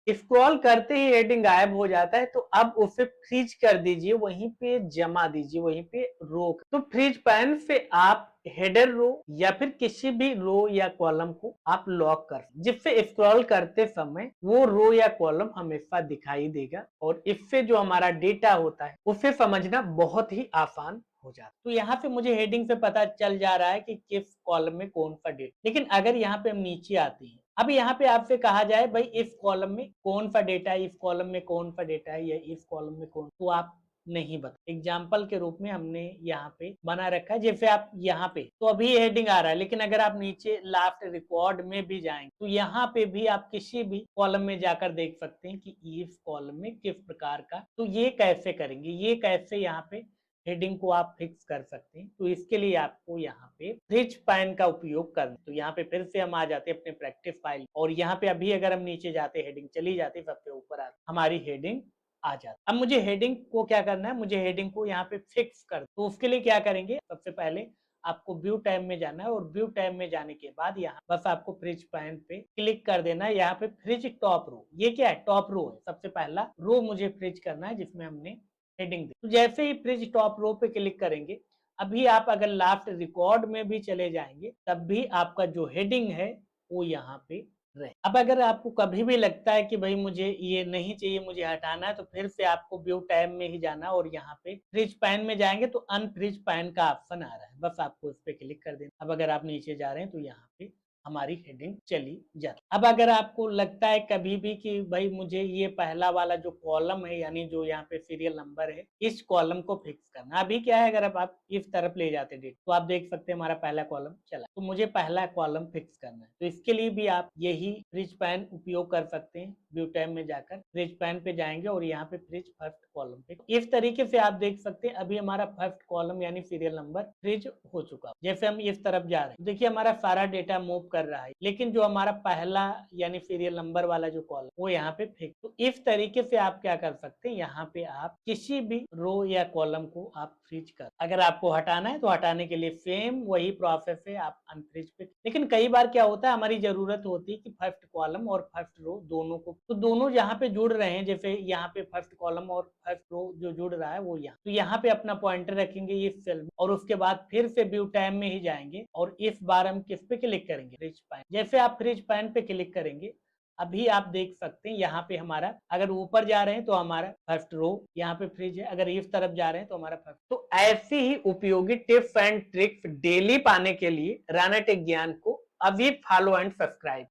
Scroll करते ही heading गायब हो जाता है, तो अब उसे फ्रीज कर दीजिए, वहीं पे जमा दीजिए, वहीं पे रोक। तो फ्रीज पैन से आप हेडर रो या फिर किसी भी रो या कॉलम को आप लॉक कर, जिससे स्क्रॉल करते समय वो रो या कॉलम हमेशा दिखाई देगा और इससे जो हमारा डेटा होता है उसे समझना बहुत ही आसान हो जाता। तो यहाँ पे मुझे हेडिंग से पता चल जा रहा है कि किस कॉलम में कौन सा डेटा। लेकिन अगर यहाँ पे हम नीचे आते हैं, अब यहाँ पे आपसे कहा जाए भाई इस कॉलम में कौन सा डेटा है, इस कॉलम में कौन सा डेटा है, या इस कॉलम में कौन, तो आप नहीं बता। एग्जाम्पल के रूप में हमने यहाँ पे बना रखा है, जैसे आप यहाँ पे तो अभी हेडिंग आ रहा है, लेकिन अगर आप नीचे लास्ट रिकॉर्ड में भी जाएंगे तो यहाँ पे भी आप किसी भी कॉलम में जाकर देख सकते हैं कि इस कॉलम में किस प्रकार का। तो ये कैसे करेंगे, ये कैसे यहाँ पे हेडिंग को आप फिक्स कर सकते हैं। तो इसके लिए आपको यहाँ पे फ्रीज पैन का उपयोग करना। तो यहाँ पे फिर से हम आ जाते हैं अपने प्रैक्टिस फाइल, और यहाँ पे अभी अगर हम नीचे जाते हेडिंग चली जाती, सबसे ऊपर आती हमारी हेडिंग आ जाती। अब मुझे हेडिंग को क्या करना है, मुझे हेडिंग को यहाँ पे फिक्स कर, तो उसके लिए क्या करेंगे, सबसे पहले आपको व्यू टैब में जाना है, और व्यू टैब में जाने के बाद यहाँ बस आपको फ्रीज पैन पे क्लिक कर देना है। यहाँ पे फ्रीज टॉप रो, ये क्या है, टॉप रो है, सबसे पहला रो मुझे फ्रीज करना है जिसमें हमने हेडिंग दी। तो जैसे ही फ्रीज टॉप रो पे क्लिक करेंगे, अभी आप अगर लास्ट रिकॉर्ड में भी चले जाएंगे तब भी आपका जो हेडिंग है वो यहाँ पे रहे। अब अगर आपको कभी भी लगता है कि भाई मुझे ये नहीं चाहिए, मुझे हटाना है, तो फिर से आपको व्यू टैब में ही जाना, और यहाँ पे फ्रीज पैन में जाएंगे तो अनफ्रीज पैन का ऑप्शन आ रहा है, बस आपको उस पर क्लिक कर देना। अब अगर आप नीचे जा रहे हैं तो यहाँ पे हमारी हेडिंग चली जाती। अब अगर आपको लगता है कभी भी कि भाई मुझे ये पहला वाला जो कॉलम है, यानी जो यहाँ पे सीरियल नंबर है, इस कॉलम को फिक्स करना, अभी क्या है, अगर आप इस तरफ ले जाते डेट तो आप देख सकते हैं हमारा पहला कॉलम चला, तो मुझे पहला कॉलम फिक्स करना है। तो इसके लिए भी आप यही फ्रीज पैन उपयोग कर सकते हैं। व्यू टैब में जाकर फ्रीज पैन पे जाएंगे और यहाँ पे फ्रीज फर्स्ट कॉलम पे, इस तरीके से आप देख सकते हैं अभी हमारा फर्स्ट कॉलम यानी सीरियल नंबर फ्रीज हो चुका। जैसे हम इस तरफ जा रहे हैं, देखिए हमारा सारा डेटा मूव कर रहा है, लेकिन जो हमारा पहला यानी सीरियल नंबर वाला जो कॉलम वो यहाँ पे फिक्स। तो इस तरीके से आप क्या कर सकते हैं, यहाँ पे आप किसी भी रो या कॉलम को आप फ्रीज कर, अगर आपको हटाना है तो हटाने के लिए सेम वही प्रोसेस है, आप अनफ्रीज पे। लेकिन कई बार क्या होता है, हमारी जरूरत होती है कि फर्स्ट कॉलम और फर्स्ट रो दोनों को, तो दोनों यहाँ पे जुड़ रहे हैं, जैसे यहाँ पे फर्स्ट कॉलम और फर्स्ट रो जो जुड़ रहा है वो यहाँ, तो यहाँ पे अपना पॉइंटर रखेंगे इस सेल में, और उसके बाद फिर से व्यू टैब में ही जाएंगे और इस बार हम किस पे क्लिक करेंगे, फ्रीज पैन। जैसे आप फ्रीज पैन पे क्लिक करेंगे, अभी आप देख सकते हैं यहाँ पे हमारा, अगर ऊपर जा रहे हैं तो हमारा फर्स्ट रो यहाँ पे फ्रीज है, अगर इस तरफ जा रहे हैं तो हमारा फर्स्ट। तो ऐसी ही उपयोगी टिप्स एंड ट्रिक्स डेली पाने के लिए राणा टेक ज्ञान को अभी फॉलो एंड सब्सक्राइब।